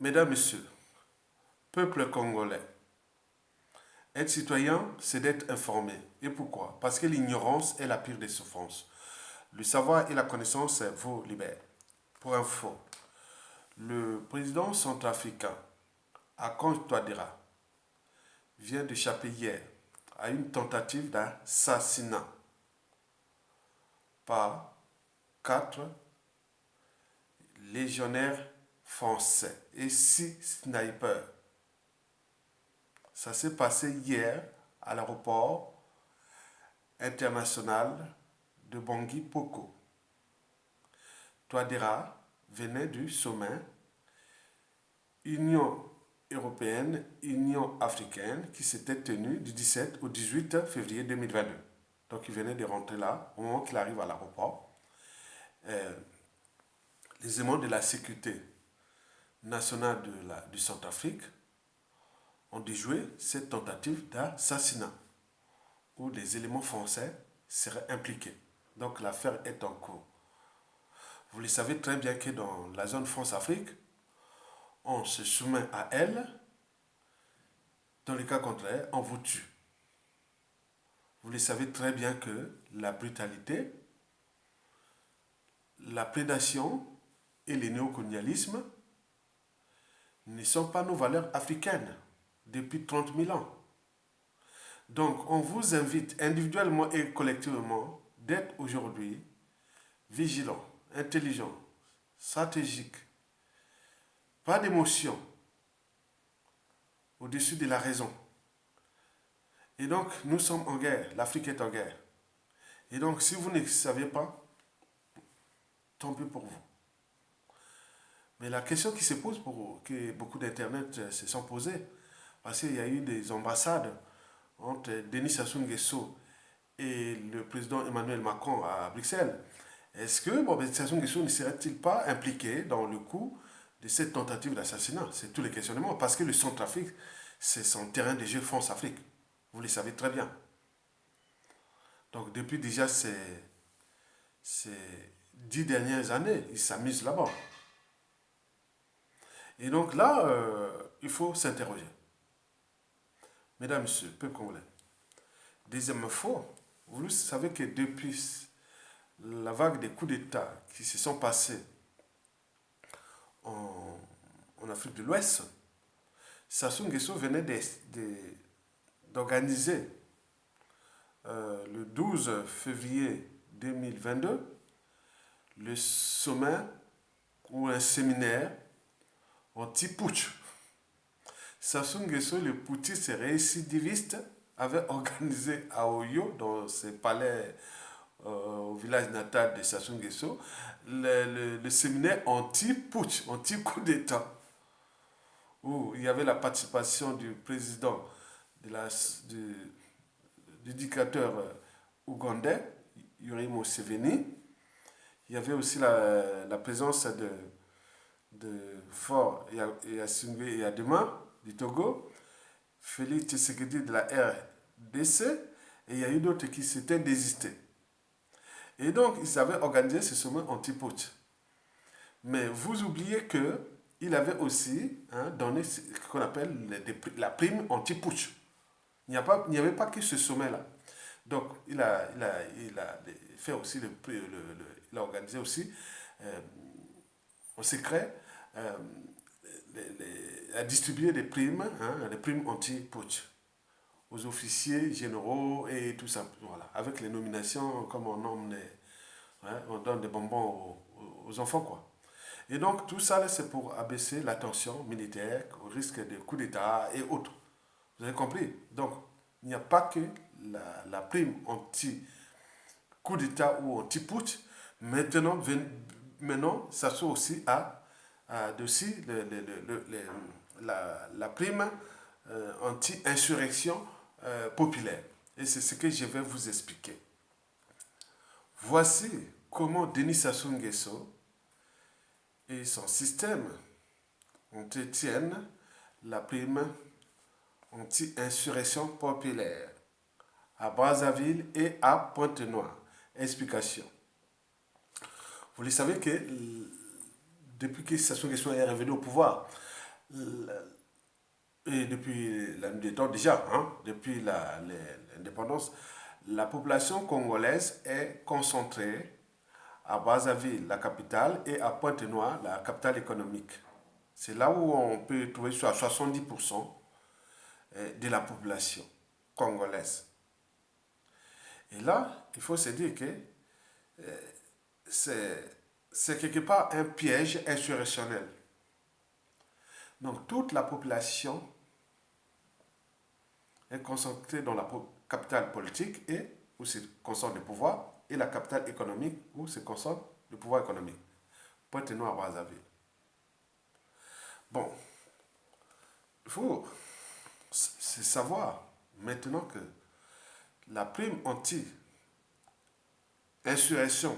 Mesdames, Messieurs, peuple congolais, être citoyen, c'est d'être informé. Et pourquoi? Parce que l'ignorance est la pire des souffrances. Le savoir et la connaissance vous libèrent. Pour info, le président centrafricain, Akonjo Touadéra, vient d'échapper hier à une tentative d'assassinat par 4 légionnaires français et 6 snipers. Ça s'est passé hier à l'aéroport international de Bangui Poko. Touadéra venait du sommet Union européenne, Union africaine qui s'était tenu du 17 au 18 février 2022. Donc il venait de rentrer là, au moment qu'il arrive à l'aéroport. Les éléments de la sécurité nationale du Centrafrique ont déjoué cette tentative d'assassinat où les éléments français seraient impliqués. Donc l'affaire est en cours. Vous le savez très bien que dans la zone France-Afrique, on se soumet à elle. Dans le cas contraire, on vous tue. Vous le savez très bien que la brutalité, la prédation et le néocolonialisme ne sont pas nos valeurs africaines depuis 30 000 ans. Donc, on vous invite individuellement et collectivement d'être aujourd'hui vigilant, intelligent, stratégique, pas d'émotion, au-dessus de la raison. Et donc, nous sommes en guerre, l'Afrique est en guerre. Et donc, si vous ne savez pas, tant pis pour vous. Mais la question qui se pose, que beaucoup d'Internet se sont posées, parce qu'il y a eu des ambassades entre Denis Sassou Nguesso et le président Emmanuel Macron à Bruxelles. Est-ce que Sassou Nguesso ne serait-il pas impliqué dans le coup de cette tentative d'assassinat? C'est tous les questionnements, parce que le Centrafrique, c'est son terrain de jeu France-Afrique. Vous le savez très bien. Donc depuis déjà ces 10 dernières années, il s'amuse là-bas. Et donc là, il faut s'interroger. Mesdames, Messieurs, peuple congolais. Deuxième info, vous savez que depuis la vague des coups d'État qui se sont passés en Afrique de l'Ouest, Sassou Nguesso venait d'organiser le 12 février 2022 le sommet ou un séminaire anti-putsch. Sassou Nguesso, le putschiste récidiviste, avait organisé à Oyo, dans ses palais au village natal de Sassou Nguesso, le séminaire anti-putsch, anti-coup d'État, où il y avait la participation du président du dictateur ougandais, Yoweri Museveni. Il y avait aussi la présence de Faure et Adema du Togo, Félix Tshisekedi de la RDC, et il y a eu d'autres qui s'étaient désistés. Et donc, ils avaient organisé ce sommet anti-putsch. Mais vous oubliez qu'il avait aussi donné ce qu'on appelle la prime anti-putsch. Il n'y avait pas que ce sommet-là. Donc, il a fait aussi il a organisé aussi en secret à distribuer des primes, des primes anti-putsch aux officiers généraux et tout ça. Voilà. Avec les nominations, comme on nomme on donne des bonbons aux enfants, quoi. Et donc, tout ça, c'est pour abaisser la tension militaire au risque de coups d'État et autres. Vous avez compris? Donc, il n'y a pas que la prime anti-coup d'État ou anti-putsch. Maintenant, ça soit aussi aussi la prime anti-insurrection populaire. Et c'est ce que je vais vous expliquer. Voici comment Denis Sassou Nguesso et son système entretiennent la prime anti-insurrection populaire à Brazzaville et à Pointe-Noire. Explication. Vous le savez que depuis que Sassou Nguesso est revenu au pouvoir, Et depuis la nuit des temps, déjà, hein, depuis l'indépendance, la population congolaise est concentrée à Brazzaville, la capitale, et à Pointe-Noire, la capitale économique. C'est là où on peut trouver soit 70% de la population congolaise. Et là, il faut se dire que c'est quelque part un piège insurrectionnel. Donc toute la population est concentrée dans la capitale politique et où se concentre le pouvoir, et la capitale économique où se concentre le pouvoir économique. Pointe-Noire, Brazzaville. Bon, il faut savoir maintenant que la prime anti-insurrection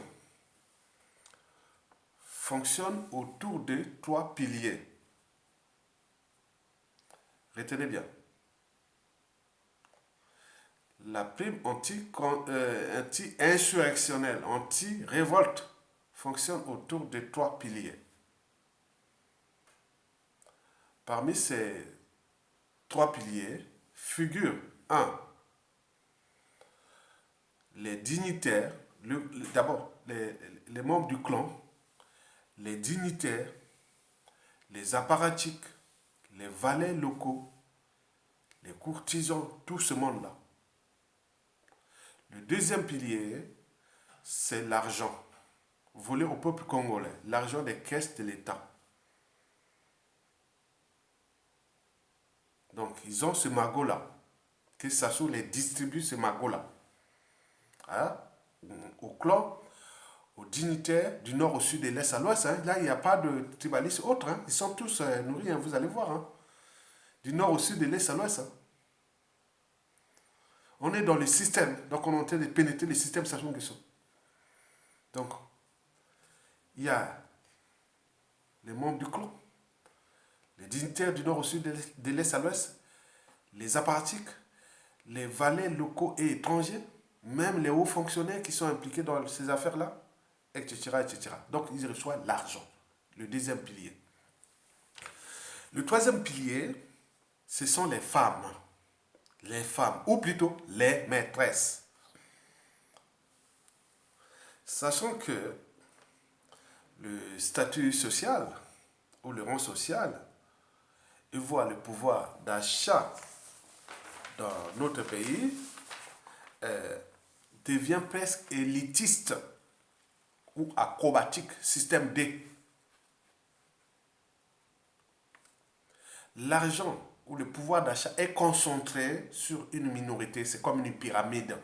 fonctionne autour de 3 piliers. Retenez bien. La prime anti-insurrectionnelle, anti-révolte, fonctionne autour de 3 piliers. Parmi ces 3 piliers figurent 1. Les dignitaires, d'abord les membres du clan, les dignitaires, les apparatchiks, les valets locaux, les courtisans, tout ce monde-là. Le deuxième pilier, c'est l'argent volé au peuple congolais, l'argent des caisses de l'État. Donc, ils ont ce magot-là, que Sassou les distribue, ce magot-là. Hein? Au clan, aux dignitaires, du nord au sud, de l'est à l'ouest. Hein? Là, il n'y a pas de tribalistes autres. Hein? Ils sont tous nourris, hein? Vous allez voir. Hein? Du nord au sud, de l'est à l'ouest. Hein? On est dans le système. Donc, on est en train de pénétrer le système Sassou Nguesso. Donc, il y a les membres du clan, les dignitaires du nord au sud, de l'est à l'ouest, les apparatchiks, les valets locaux et étrangers, même les hauts fonctionnaires qui sont impliqués dans ces affaires-là, etc., etc. Donc, ils reçoivent l'argent. Le deuxième pilier. Le troisième pilier, ce sont les femmes. Les femmes, ou plutôt les maîtresses. Sachant que le statut social ou le rang social voit le pouvoir d'achat dans notre pays devient presque élitiste ou acrobatique, système D. L'argent ou le pouvoir d'achat est concentré sur une minorité, c'est comme une pyramide.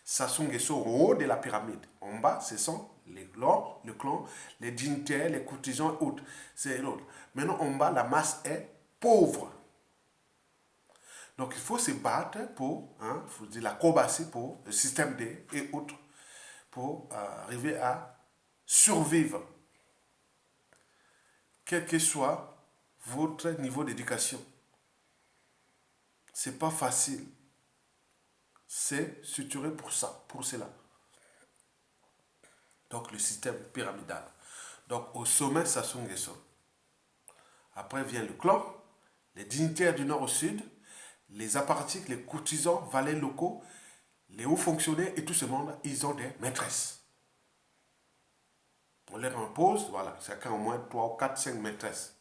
Sassou Nguesso au haut de la pyramide. En bas, ce sont le clan, les dignitaires, les courtisans et autres. C'est l'autre. Maintenant, en bas, la masse est pauvre. Donc, il faut se battre pour, il faut dire l'acrobatie pour le système D et autres, pour arriver à survivre. Quel que soit votre niveau d'éducation. C'est pas facile. C'est structuré pour ça, pour cela. Donc le système pyramidal. Donc au sommet, Sassou Nguesso. Après vient le clan, les dignitaires du nord au sud, les apparatchiks, les courtisans, valets locaux, les hauts fonctionnaires et tout ce monde, ils ont des maîtresses. On leur impose, voilà, chacun au moins 3, 4, 5 maîtresses.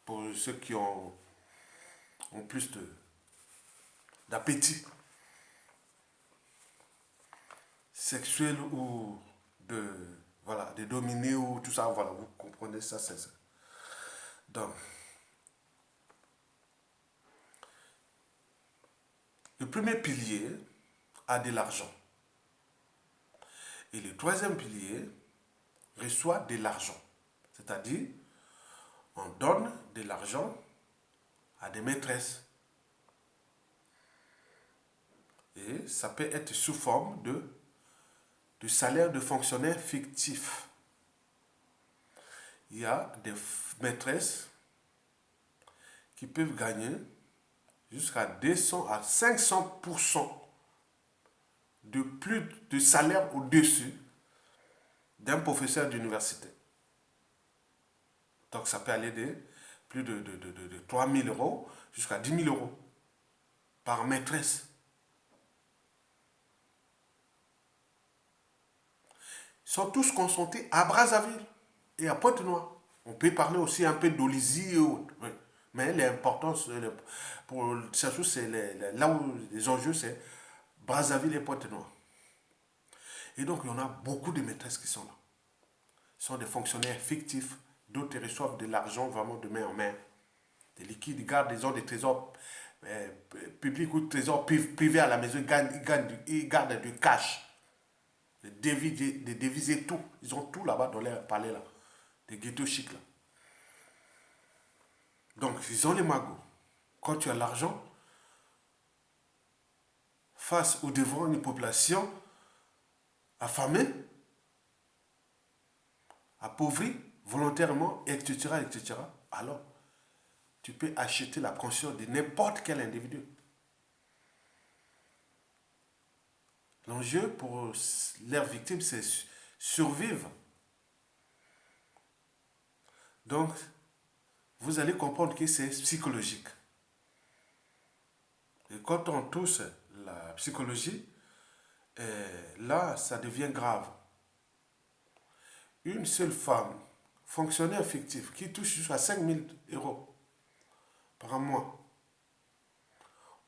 Pour ceux qui ont plus d'appétit sexuel ou de dominer ou tout ça, voilà, vous comprenez ça, c'est ça. Donc, le premier pilier a de l'argent. Et le troisième pilier reçoit de l'argent. C'est-à-dire, on donne de l'argent à des maîtresses. Et ça peut être sous forme de salaire de fonctionnaires fictifs. Il y a des maîtresses qui peuvent gagner jusqu'à 200 à 500% de plus de salaire au-dessus d'un professeur d'université. Donc ça peut aller de plus de 3 000 euros jusqu'à 10 000 euros par maîtresse. Ils sont tous concentrés à Brazzaville et à Pointe-Noire. On peut parler aussi un peu d'Olisie et autres. Oui. Mais l'importance, pour surtout, c'est là où les enjeux, c'est Brazzaville et Pointe-Noire. Et donc, il y en a beaucoup de maîtresses qui sont là. Ce sont des fonctionnaires fictifs. D'autres reçoivent de l'argent vraiment de main en main. Des liquides, ils gardent des trésors publics ou des trésors privés à la maison. Ils gardent du cash, des devises et tout. Ils ont tout là-bas dans leur palais là. Des ghettos chics là. Donc, ils ont les magots. Quand tu as l'argent, face ou devant une population affamée, appauvrie, volontairement, etc., etc., alors tu peux acheter la conscience de n'importe quel individu. L'enjeu pour leurs victimes, c'est survivre. Donc, vous allez comprendre que c'est psychologique. Et quand on touche la psychologie, là, ça devient grave. Une seule femme, fonctionnaire fictif, qui touche jusqu'à 5 000 euros par mois,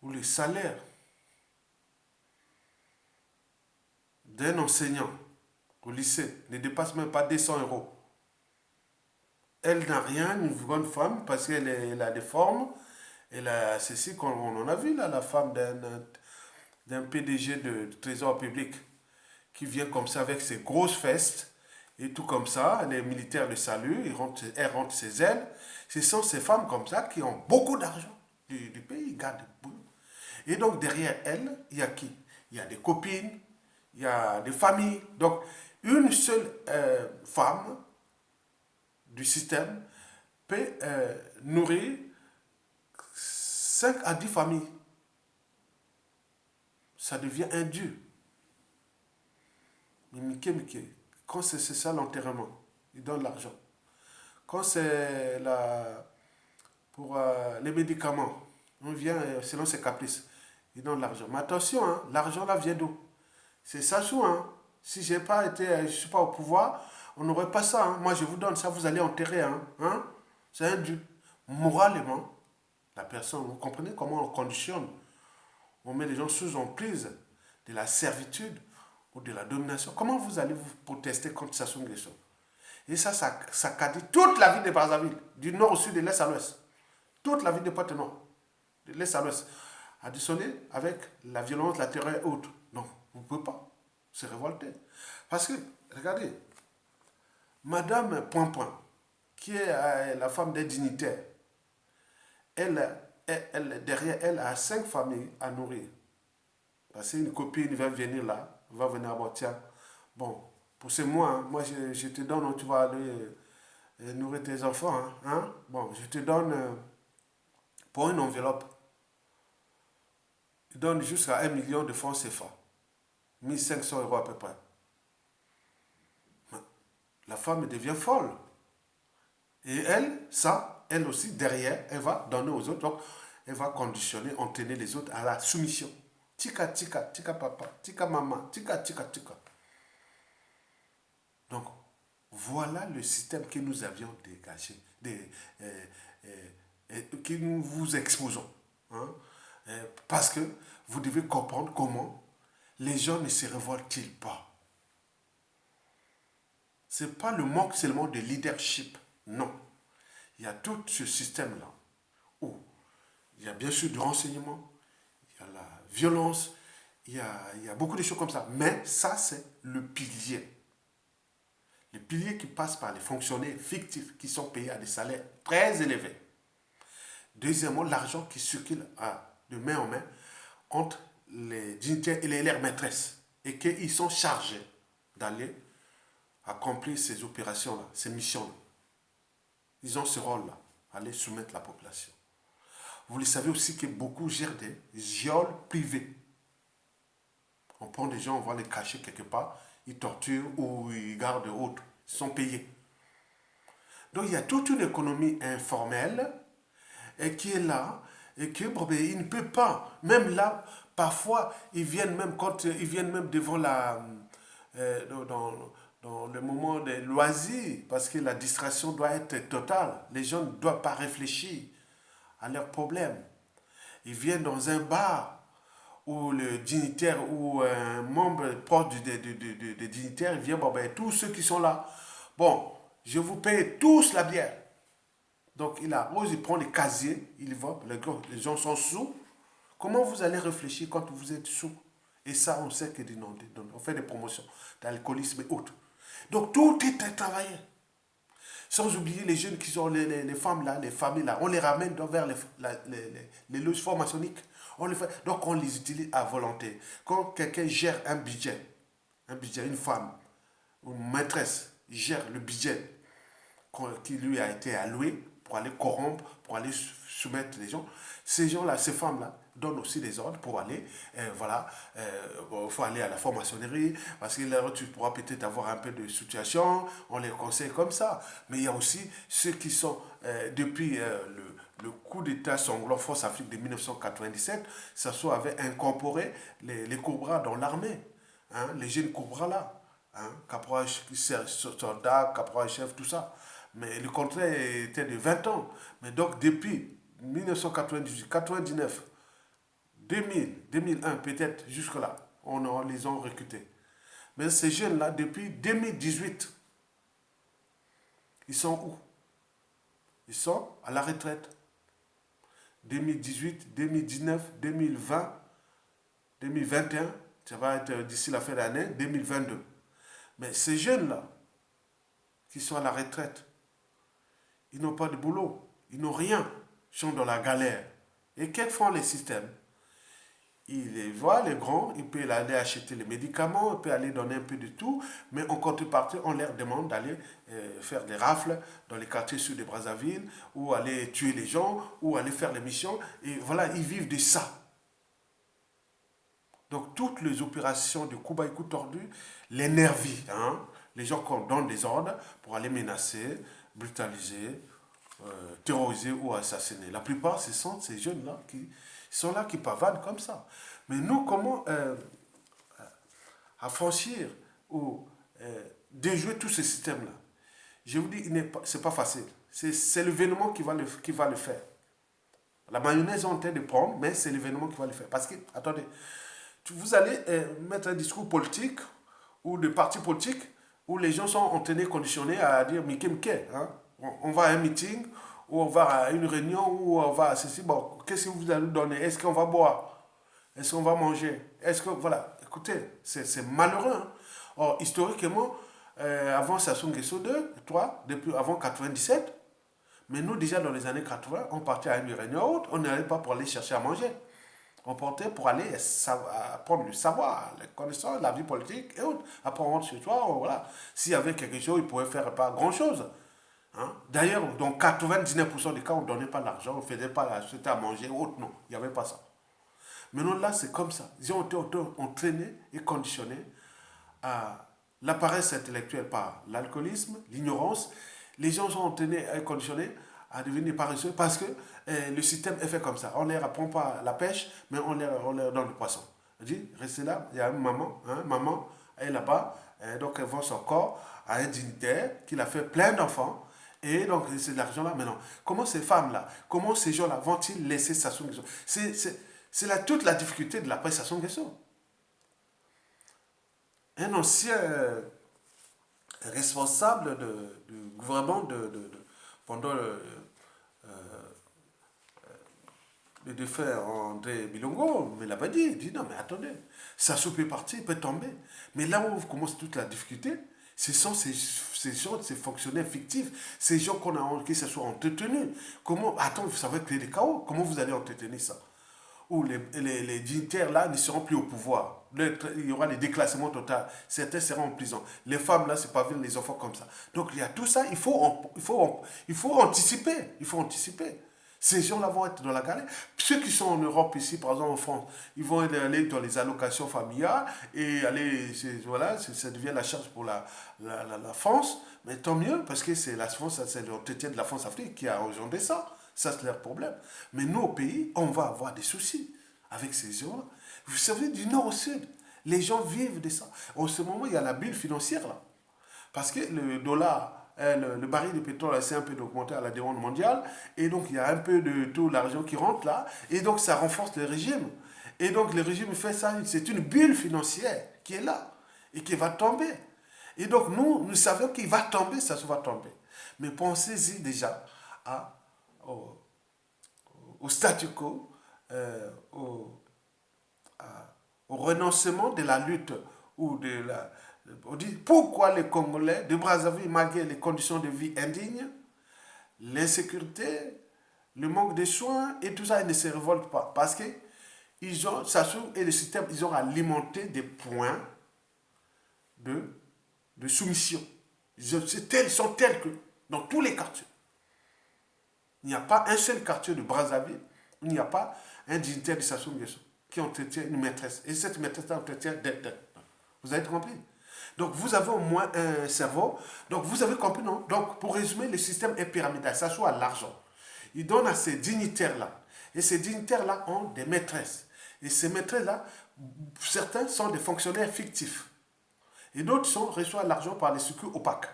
où le salaire d'un enseignant au lycée ne dépasse même pas 200 euros. Elle n'a rien, une grande femme, parce qu'elle a des formes. Elle a ceci qu'on en a vu là, la femme d'un PDG de Trésor public qui vient comme ça avec ses grosses fesses et tout comme ça. Les militaires le saluent, elle rentre chez elle. Ce sont ces femmes comme ça qui ont beaucoup d'argent du pays, ils gardent beaucoup. Et donc derrière elle, il y a qui? Il y a des copines, il y a des familles. Donc une seule femme du système peut nourrir 5 à 10 familles. Ça devient indu. Mais Mickey, quand c'est ça l'enterrement, il donne l'argent. Quand c'est pour les médicaments, on vient selon ses caprices, il donne l'argent. Mais attention, hein, l'argent là vient d'où? C'est ça sous, hein. Si j'ai pas été, je suis pas au pouvoir, on n'aurait pas ça. Hein. Moi, je vous donne ça, vous allez enterrer. Hein. C'est indu. Moralement, la personne, vous comprenez comment on conditionne? On met les gens sous emprise de la servitude ou de la domination. Comment vous allez vous protester contre ça sur les choses? Et ça cadre toute la ville de Brazzaville, du nord au sud, de l'est à l'ouest. Toute la ville de Pointe-Noire, de l'est à l'ouest. Additionné avec la violence, la terreur et autres. Non, vous ne pouvez pas se révolter. Parce que, regardez, Madame Point Point, qui est la femme des dignitaires, derrière elle a 5 familles à nourrir. Parce qu'une copine va venir là, va venir à tiens, bon, pour ce mois, hein, moi je te donne, tu vas aller nourrir tes enfants. Hein. Bon, je te donne pour une enveloppe, je donne jusqu'à 1 million de francs CFA. 1500 euros à peu près. La femme devient folle. Et elle aussi, derrière, elle va donner aux autres. Donc, elle va conditionner, entraîner les autres à la soumission. Tika, tika, tika papa, tika maman, tika, tika, tika. Donc, voilà le système que nous avions dégagé, que nous vous exposons. Hein? Parce que vous devez comprendre comment les gens ne se révoltent-ils pas. Ce n'est pas le manque seulement de leadership, non. Il y a tout ce système-là où il y a bien sûr du renseignement, il y a la violence, il y a beaucoup de choses comme ça. Mais ça, c'est le pilier. Le pilier qui passe par les fonctionnaires fictifs qui sont payés à des salaires très élevés. Deuxièmement, l'argent qui circule de main en main entre les dignitaires et leurs maîtresses. Et qu'ils sont chargés d'aller accomplir ces opérations-là, ces missions-là. Ils ont ce rôle-là, aller soumettre la population. Vous le savez aussi que beaucoup gèrent des geôles privées. On prend des gens, on va les cacher quelque part, ils torturent ou ils gardent autres. Ils sont payés. Donc il y a toute une économie informelle et qui est là, et que bon, ben, il ne peut pas, même là, parfois, ils viennent même quand ils viennent même devant dans le moment des loisirs, parce que la distraction doit être totale. Les gens ne doivent pas réfléchir à leurs problèmes. Ils viennent dans un bar où le dignitaire ou un membre proche des dignitaires, il vient, bon, ben, tous ceux qui sont là, bon, je vous paye tous la bière. Donc il arrose, il prend les casiers, il va, les gens sont sous. Comment vous allez réfléchir quand vous êtes sous? Et ça, on sait que on fait des promotions d'alcoolisme et autres. Donc tout est travaillé. Sans oublier les jeunes qui sont les femmes là, les familles là, on les ramène vers les loges formationniques. Donc on les utilise à volonté. Quand quelqu'un gère un budget, une femme, une maîtresse gère le budget qui lui a été alloué pour aller corrompre, pour aller soumettre les gens. Ces gens-là, ces femmes-là, donnent aussi des ordres pour aller, voilà, il faut aller à la franc-maçonnerie, parce que là, tu pourras peut-être avoir un peu de situation, on les conseille comme ça. Mais il y a aussi ceux qui sont, depuis le coup d'État sanglant Force Afrique de 1997, ça soit avait incorporé les cobras dans l'armée, hein, les jeunes cobras là, hein, caporal, soldat, caporal chef, tout ça. Mais le contrat était de 20 ans. Mais donc, depuis 1998, 99, 2000, 2001, peut-être jusque-là, on les a recrutés. Mais ces jeunes-là, depuis 2018, ils sont où? Ils sont à la retraite. 2018, 2019, 2020, 2021, ça va être d'ici la fin de l'année, 2022. Mais ces jeunes-là, qui sont à la retraite, ils n'ont pas de boulot, ils n'ont rien, ils sont dans la galère. Et qu'est-ce que font les systèmes? Ils les voient, les grands, ils peuvent aller acheter les médicaments, ils peuvent aller donner un peu de tout, mais en contrepartie, on leur demande d'aller faire des rafles dans les quartiers sud de Brazzaville, ou aller tuer les gens, ou aller faire les missions, et voilà, ils vivent de ça. Donc toutes les opérations de coup tordu les nervent, hein? Les gens qu'on donne des ordres pour aller menacer, brutaliser, terroriser ou assassiner. La plupart, ce sont ces jeunes-là qui sont là, qui pavadent comme ça. Mais nous, comment affranchir ou déjouer tous ces systèmes-là? Je vous dis, ce n'est pas facile. C'est l'événement qui va le faire. La mayonnaise est en train de prendre, mais c'est l'événement qui va le faire. Parce que, attendez, vous allez mettre un discours politique ou de parti politique où les gens sont entraînés, conditionnés à dire Mickey Mickey. Hein? On va à un meeting, ou on va à une réunion, ou on va à ceci. Bon, qu'est-ce que vous allez nous donner? Est-ce qu'on va boire? Est-ce qu'on va manger? Est-ce que, voilà, écoutez, c'est malheureux. Hein? Or, historiquement, avant Sassou Nguesso 2, 3, depuis avant 97, mais nous, déjà dans les années 80, on partait à une réunion haute, on n'allait pas pour aller chercher à manger. On partait pour aller apprendre le savoir, les connaissances, la vie politique et autres. Après, on rentre chez toi, voilà. S'il y avait quelque chose, il ne pouvait faire pas grand-chose. Hein? D'ailleurs, dans 99% des cas, on ne donnait pas l'argent, on ne faisait pas acheter à manger ou autre, non. Il n'y avait pas ça. Maintenant, là, c'est comme ça. Ils ont été entraînés et conditionnés à la paresse intellectuelle par l'alcoolisme, l'ignorance. Les gens sont entraînés et conditionnés à devenir paresseux parce que le système est fait comme ça. On ne leur apprend pas la pêche, mais on leur donne le poisson. On dit, restez là, il y a une maman, hein, maman, elle est là-bas, donc elle vend son corps à un dignitaire qui l'a fait plein d'enfants. Et donc, c'est de l'argent là. Maintenant, comment ces femmes-là, comment ces gens-là vont-ils laisser Sassou Nguesso? C'est là toute la difficulté de l'après Sassou Nguesso. Un ancien responsable du gouvernement pendant le défunt André Bilongo me l'a pas dit. Il dit non, mais attendez, Sassou peut partir, il peut tomber. Mais là où commence toute la difficulté, ce sont ces gens, ces fonctionnaires fictifs, ces gens qui se sont entretenus. Comment, attends, vous savez créer des chaos, comment vous allez entretenir ça? Où les dignitaires là ne seront plus au pouvoir. Il y aura des déclassements totaux. Certains seront en prison. Les femmes là, c'est pas vivre les enfants comme ça. Donc il y a tout ça, il faut anticiper. Il faut anticiper. Ces gens-là vont être dans la galère. Ceux qui sont en Europe, ici, par exemple en France, ils vont aller dans les allocations familiales et aller, voilà, ça devient la charge pour la France. Mais tant mieux, parce que c'est la France, c'est l'entretien de la France-Afrique qui a engendré ça. Ça, c'est leur problème. Mais nous, au pays, on va avoir des soucis avec ces gens-là. Vous savez, du nord au sud, les gens vivent de ça. En ce moment, il y a la bulle financière, là. Parce que le dollar, le baril de pétrole essaie un peu d'augmenter à la demande mondiale. Et donc, il y a un peu de tout l'argent qui rentre là. Et donc, ça renforce le régime. Et donc, le régime fait ça. C'est une bulle financière qui est là et qui va tomber. Et donc, nous savons qu'il va tomber, ça va tomber. Mais pensez-y déjà à, au, au statu quo, au, au renoncement de la lutte ou de la... On dit pourquoi les Congolais de Brazzaville, malgré les conditions de vie indignes, l'insécurité, le manque de soins et tout ça, ils ne se révoltent pas. Parce que ils ont, ça et le système, ils ont alimenté des points de, de soumission. Ils sont tels que dans tous les quartiers. Il n'y a pas un seul quartier de Brazzaville où il n'y a pas un dignitaire de Sassou Nguesso qui entretient une maîtresse. Et cette maîtresse-là entretient vous avez compris? Donc vous avez au moins un cerveau. Donc vous avez compris, non? Donc pour résumer, le système est pyramidal. Ça soit l'argent. Il donne à ces dignitaires-là. Et ces dignitaires-là ont des maîtresses. Et ces maîtresses-là, certains sont des fonctionnaires fictifs. Et d'autres reçoivent l'argent par les circuits opaques.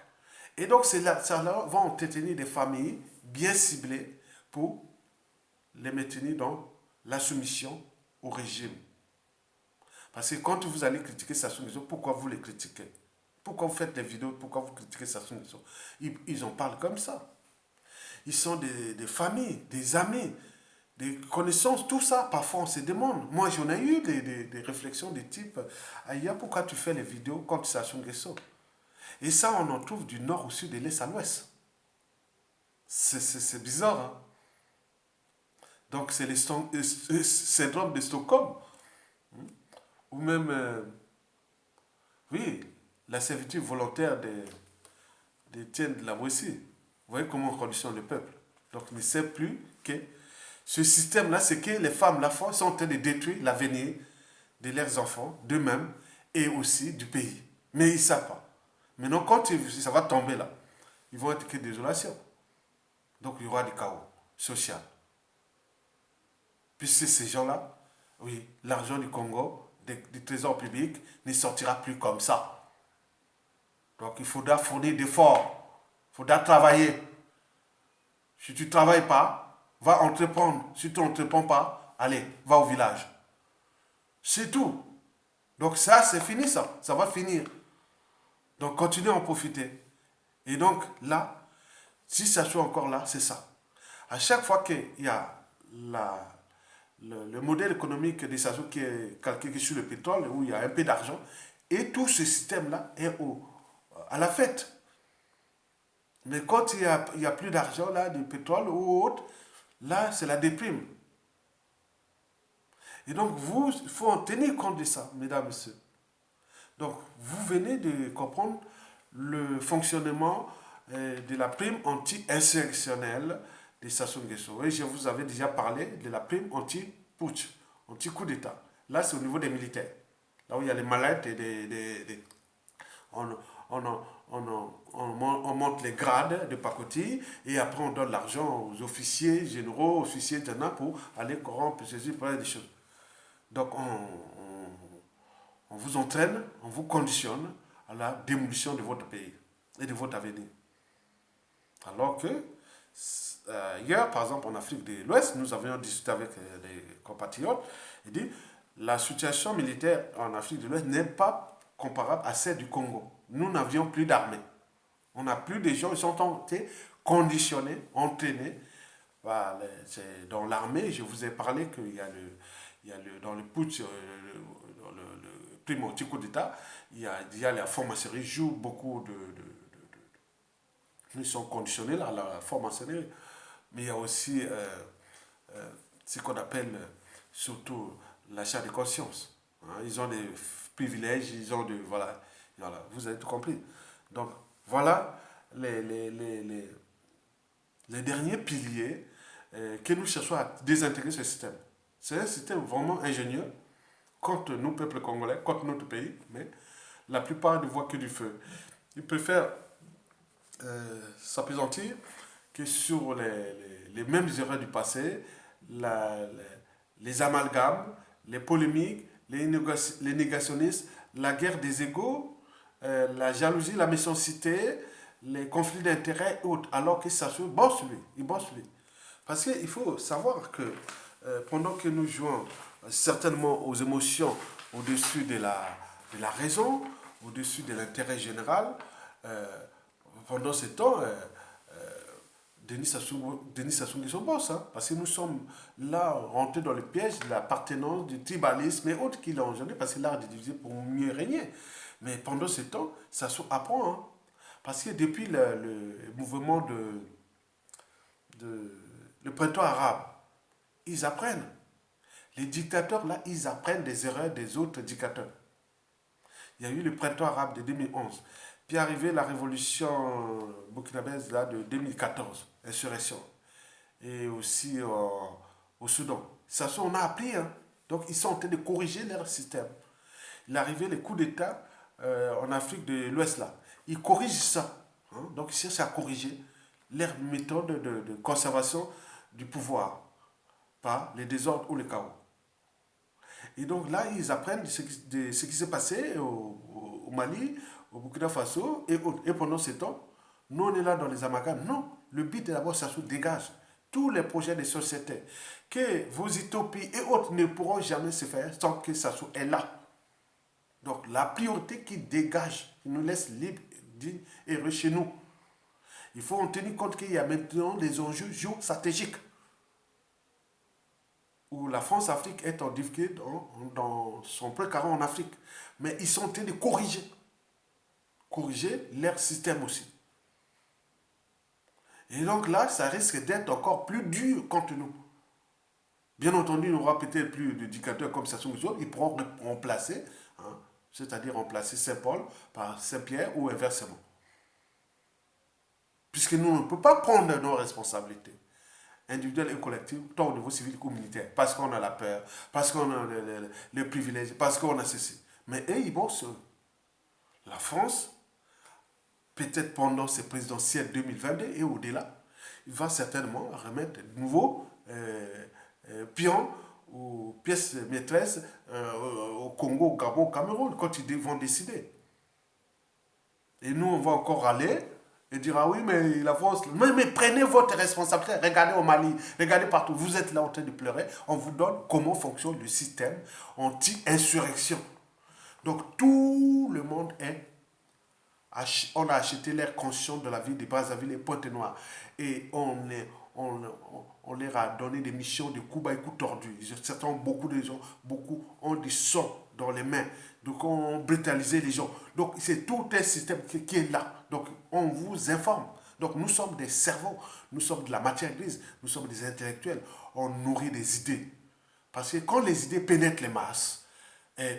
Et donc ça va entretenir des familles bien ciblées pour les maintenir dans la soumission au régime. Parce que quand vous allez critiquer Sassou Nguesso, pourquoi vous les critiquez? Pourquoi vous faites des vidéos? Pourquoi vous critiquez Sassou Nguesso? Ils en parlent comme ça. Ils sont des familles, des amis, des connaissances, tout ça. Parfois, on se demande. Moi, j'en ai eu des réflexions de type Aïe, pourquoi tu fais les vidéos contre Sassou Nguesso? Et ça, on en trouve du nord au sud, de l'est à l'ouest. C'est bizarre, hein? Donc, c'est le syndrome de Stockholm. Ou même, oui, la servitude volontaire des tiens de la Russie. Vous voyez comment on conditionne le peuple. Donc, il ne sait plus que ce système-là, c'est que les femmes, la fois, sont en train de détruire l'avenir de leurs enfants, d'eux-mêmes, et aussi du pays. Mais ils ne savent pas. Maintenant, quand ça va tomber là, ils vont être que désolation. Donc, il y aura du chaos social. Puisque ces gens-là, oui, l'argent du Congo, du trésor public, ne sortira plus comme ça. Donc, il faudra fournir d'efforts. Il faudra travailler. Si tu ne travailles pas, va entreprendre. Si tu n'entreprends pas, allez, va au village. C'est tout. Donc ça, c'est fini ça. Ça va finir. Donc continuez à en profiter. Et donc là, si ça soit encore là, c'est ça. À chaque fois qu'il y a le modèle économique des Sassou qui est calqué sur le pétrole, où il y a un peu d'argent, et tout ce système-là est à la fête. Mais quand il y a plus d'argent, là, du pétrole ou autre, là, c'est la déprime. Et donc, il faut en tenir compte de ça, mesdames et messieurs. Donc, vous venez de comprendre le fonctionnement de la prime anti-insurrectionnelle de Sassou Nguesso. Et je vous avais déjà parlé de la prime anti-putsch, anti-coup d'État. Là, c'est au niveau des militaires. Là où il y a les mallettes et on monte les grades de pacotille et après on donne l'argent aux officiers généraux, officiers tenants pour aller corrompre ceci, pour des choses. Donc on vous entraîne, on vous conditionne à la démolition de votre pays et de votre avenir. Alors que hier, par exemple, en Afrique de l'Ouest, nous avions discuté avec des compatriotes et dit la situation militaire en Afrique de l'Ouest n'est pas comparable à celle du Congo. Nous n'avions plus d'armée. On n'a plus de gens, ils sont conditionnés, entraînés. Voilà, dans l'armée, je vous ai parlé qu'il y a dans le putsch, dans le prime anti-coup d'État, il y a la franc-maçonnerie joue beaucoup ils sont conditionnés là, à la franc-maçonnerie. Mais il y a aussi ce qu'on appelle surtout l'achat de conscience. Hein, ils ont des privilèges, ils ont de... Voilà, vous avez tout compris. Donc, voilà les derniers piliers que nous cherchons à désintégrer ce système. C'est un système vraiment ingénieux contre nous, peuple congolais, contre notre pays, mais la plupart ne voient que du feu. Ils préfèrent s'appesantir que sur les mêmes erreurs du passé, les amalgames, les polémiques, les négationnistes, la guerre des égaux, la jalousie, la méchanceté, les conflits d'intérêts et autres, alors que ça se bosse lui, il bosse lui. Parce qu'il faut savoir que pendant que nous jouons certainement aux émotions au-dessus de la raison, au-dessus de l'intérêt général, euh, pendant ce temps, Denis Sassou Nguesso bosse, hein, parce que nous sommes là rentrés dans le piège de l'appartenance, du tribalisme et autres qui l'ont engendré, parce que l'art est divisé pour mieux régner. Mais pendant ce temps, Sassou apprend, hein, parce que depuis le mouvement le printemps arabe, ils apprennent. Les dictateurs, là, ils apprennent des erreurs des autres dictateurs. Il y a eu le printemps arabe de 2011. Puis est arrivée la révolution burkinabèse là, de 2014, insurrection. Et aussi au Soudan. Ça, on a appris. Hein. Donc, ils sont en train de corriger leur système. Il est arrivé les coups d'État en Afrique de l'Ouest là. Ils corrigent ça. Hein. Donc, ils cherchent à corriger leur méthode de conservation du pouvoir par les désordres ou le chaos. Et donc là, ils apprennent de ce qui s'est passé au Mali, au Burkina Faso et autres. Et pendant ce temps, nous, on est là dans les amalgames. Non, le but est d'abord, ça se dégage. Tous les projets de société, que vos utopies et autres ne pourront jamais se faire sans que ça soit là. Donc la priorité qui dégage, qui nous laisse libres, dignes et heureux chez nous. Il faut en tenir compte qu'il y a maintenant des enjeux géostratégiques où la France-Afrique est en difficulté dans son précarant en Afrique. Mais ils sont en train de corriger leur système aussi. Et donc là, ça risque d'être encore plus dur contre nous. Bien entendu, il n'y aura peut-être plus de dictateurs comme Sassou Nguesso, ils pourront remplacer, hein, c'est-à-dire remplacer Saint-Paul par Saint-Pierre ou inversement. Puisque nous ne pouvons pas prendre nos responsabilités individuelles et collectives, tant au niveau civil qu'au militaire, parce qu'on a la peur, parce qu'on a les privilèges, parce qu'on a ceci. Mais eux, ils bossent. La France, peut-être pendant ces présidentielles 2022 et au-delà, il va certainement remettre de nouveaux pions ou pièces maîtresses au Congo, au Gabon, au Cameroun, quand ils vont décider. Et nous, on va encore aller et dire, ah oui, mais la France, mais prenez votre responsabilité, regardez au Mali, regardez partout, vous êtes là en train de pleurer, on vous donne comment fonctionne le système anti-insurrection. Donc tout le monde on a acheté l'air conscient de la ville de Brazzaville et Pointe-Noire. Et on leur a donné des missions de coups bas et coups tordus. Certains, beaucoup de gens, beaucoup ont des sons dans les mains. Donc on brutalisé les gens. Donc c'est tout un système qui est là. Donc on vous informe. Donc nous sommes des cerveaux, nous sommes de la matière grise, nous sommes des intellectuels. On nourrit des idées. Parce que quand les idées pénètrent les masses,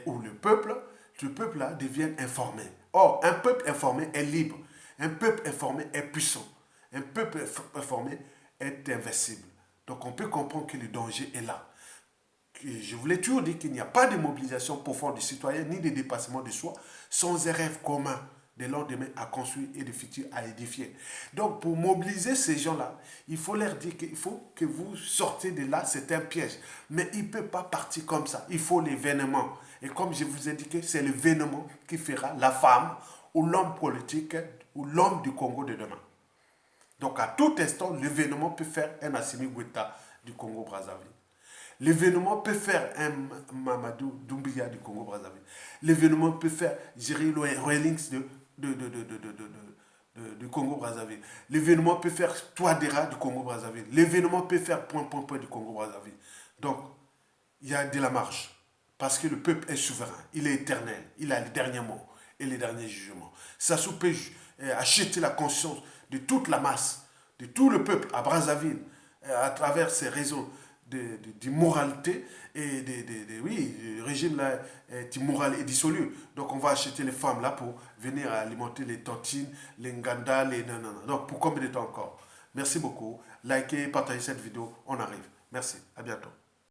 ou le peuple là devient informé. Or, un peuple informé est libre. Un peuple informé est puissant. Un peuple informé est invincible. Donc on peut comprendre que le danger est là. Je voulais toujours dire qu'il n'y a pas de mobilisation profonde des citoyens ni de dépassement de soi sans un rêve commun de lendemain à construire et de futur à édifier. Donc pour mobiliser ces gens-là, il faut leur dire qu'il faut que vous sortez de là, c'est un piège. Mais il ne peut pas partir comme ça. Il faut l'événement. Et comme je vous ai dit, c'est l'événement qui fera la femme ou l'homme politique ou l'homme du Congo de demain. Donc à tout instant, l'événement peut faire un Assimi Goïta du Congo-Brazzaville. L'événement peut faire un Mamadou Doumbia du Congo-Brazzaville. L'événement peut faire Jerry Rawlings du Congo-Brazzaville. L'événement peut faire Touadéra du Congo-Brazzaville. L'événement peut faire Point du Congo-Brazzaville. Donc, il y a de la marge. Parce que le peuple est souverain. Il est éternel. Il a les derniers mots et les derniers jugements. Sassou peut acheter la conscience de toute la masse, de tout le peuple à Brazzaville, à travers ces réseaux d'immoralité et oui, le régime là est immoral et dissolu. Donc on va acheter les femmes là pour venir alimenter les tontines, les nganda, les nanana. Donc pour combien de temps encore? Merci beaucoup. Likez, partagez cette vidéo. On arrive. Merci. À bientôt.